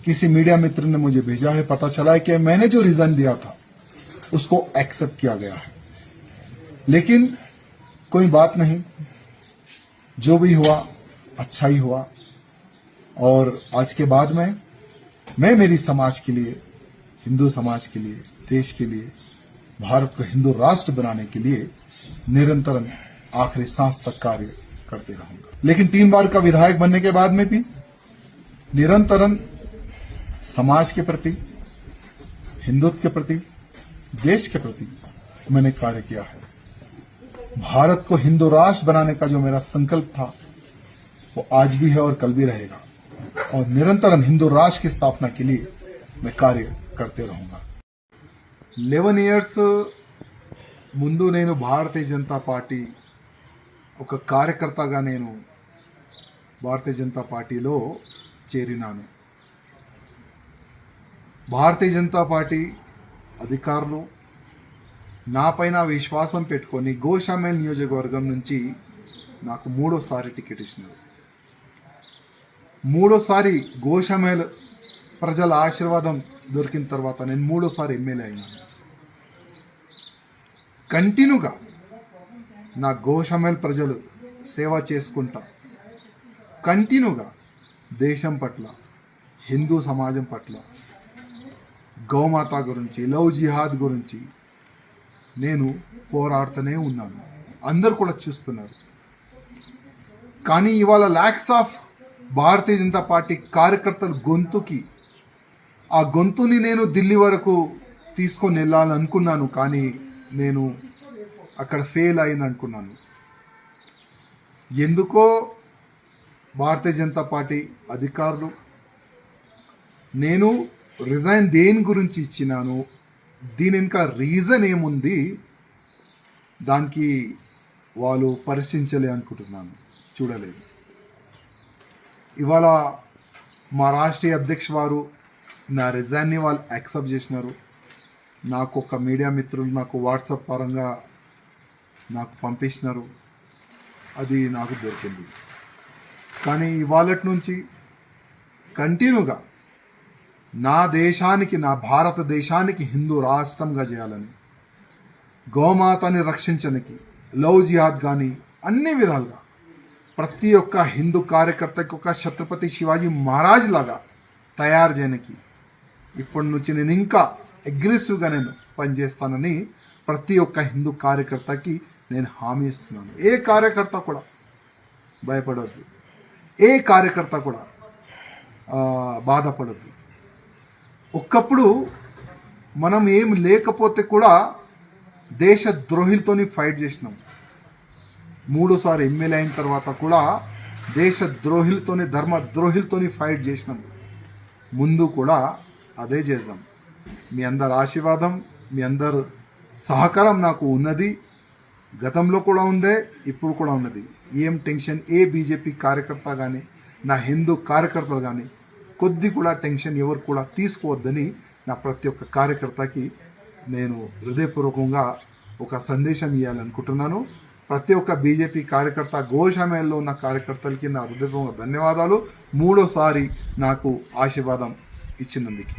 किसी मीडिया मित्र ने मुझे भेजा है, पता चला है कि मैंने जो रिजाइन दिया था उसको एक्सेप्ट किया गया है। लेकिन कोई बात नहीं, जो भी हुआ अच्छा ही हुआ। और आज के बाद में मैं मेरी समाज के लिए, हिंदू समाज के लिए, देश के लिए, भारत को हिंदू राष्ट्र बनाने के लिए निरंतर आखिरी सांस तक कार्य करते रहूंगा। लेकिन 3 बार का विधायक बनने के बाद में भी निरंतर समाज के प्रति, हिंदुत्व के प्रति, देश के प्रति मैंने कार्य किया है। भारत को हिंदू राष्ट्र बनाने का जो मेरा संकल्प था वो आज भी है और कल भी रहेगा, और निरंतर हिंदू राष्ट्र की स्थापना के लिए मैं कार्य करते रहूंगा। 11 ఇయర్స్ ముందు నేను భారతీయ జనతా పార్టీ ఒక కార్యకర్తగా నేను భారతీయ జనతా పార్టీలో చేరినాను. భారతీయ జనతా పార్టీ అధికారులు నాపైన విశ్వాసం పెట్టుకొని గోషామేల్ నియోజకవర్గం నుంచి నాకు 3వసారి టికెట్ ఇచ్చినారు. 3వసారి గోషామేల్ ప్రజల ఆశీర్వాదం దొరికిన తర్వాత నేను 3వసారి ఎమ్మెల్యే అయినాను. కంటిన్యూగా నా గోషామేల్ ప్రజలు సేవ చేసుకుంటా, కంటిన్యూగా దేశం పట్ల, హిందూ సమాజం పట్ల, గౌమాత గురించి, లవ్ జిహాద్ గురించి నేను పోరాడుతూనే ఉన్నాను. అందరు కూడా చూస్తున్నారు. కానీ ఇవాళ ల్యాక్స్ ఆఫ్ భారతీయ జనతా పార్టీ కార్యకర్తల గొంతుకి, ఆ గొంతుని నేను ఢిల్లీ వరకు తీసుకొని వెళ్ళాలనుకున్నాను. కానీ నేను అక్కడ ఫెయిల్ అయింది అనుకున్నాను. ఎందుకో భారతీయ జనతా పార్టీ అధికారులు నేను రిజైన్ దేని గురించి ఇచ్చినాను, దీని ఇంకా రీజన్ ఏముంది, దానికి వాళ్ళు పరిశీలించలే అనుకుంటున్నాను, చూడలేదు. ఇవాళ మా రాష్ట్రీయ అధ్యక్ష వారు నా రిజైన్ని వాళ్ళు యాక్సెప్ట్ చేసినారు. నాకు ఒక మీడియా మిత్రులు నాకు వాట్సాప్ పరంగా నాకు పంపించినారు, అది నాకు దొరికింది. కానీ ఇవాళ నుంచి కంటిన్యూగా నా దేశానికి, నా భారతదేశానికి హిందూ రాష్ట్రంగా చేయాలని, గోమాతని రక్షించడానికి, లవ్ జిహాద్ కానీ అన్ని విధాలుగా ప్రతి ఒక్క హిందూ కార్యకర్తకి ఒక ఛత్రపతి శివాజీ మహారాజ్ లాగా తయారు చేయడానికి ఇప్పటి నుంచి నేను ఇంకా అగ్రెసివ్గా నేను పనిచేస్తానని ప్రతి ఒక్క హిందూ కార్యకర్తకి నేను హామీ ఇస్తున్నాను. ఏ కార్యకర్త కూడా భయపడవద్దు, ఏ కార్యకర్త కూడా బాధపడద్దు. ఒక్కప్పుడు మనం ఏం లేకపోతే కూడా దేశ ద్రోహులతోని ఫైట్ చేసినాం. 3సారి ఎమ్మెల్యే అయిన తర్వాత కూడా దేశ ద్రోహులతోని, ధర్మ ద్రోహులతోని ఫైట్ చేసినాం. ముందు కూడా అదే చేద్దాం. మీ అందరి ఆశీర్వాదం, మీ అందరు సహకారం నాకు ఉన్నది. గతంలో కూడా ఉండే, ఇప్పుడు కూడా ఉన్నది. ఏం టెన్షన్ ఏ బీజేపీ కార్యకర్త కానీ, నా హిందూ కార్యకర్తలు కానీ కొద్ది కూడా టెన్షన్ ఎవరు కూడా తీసుకోవద్దని నా ప్రతి ఒక్క కార్యకర్తకి నేను హృదయపూర్వకంగా ఒక సందేశం ఇవ్వాలనుకుంటున్నాను. ప్రతి ఒక్క బీజేపీ కార్యకర్త, గోషామేల్లో ఉన్న కార్యకర్తలకి నా హృదయపూర్వక ధన్యవాదాలు. 3వసారి నాకు ఆశీర్వాదం ఇచ్చినందుకు.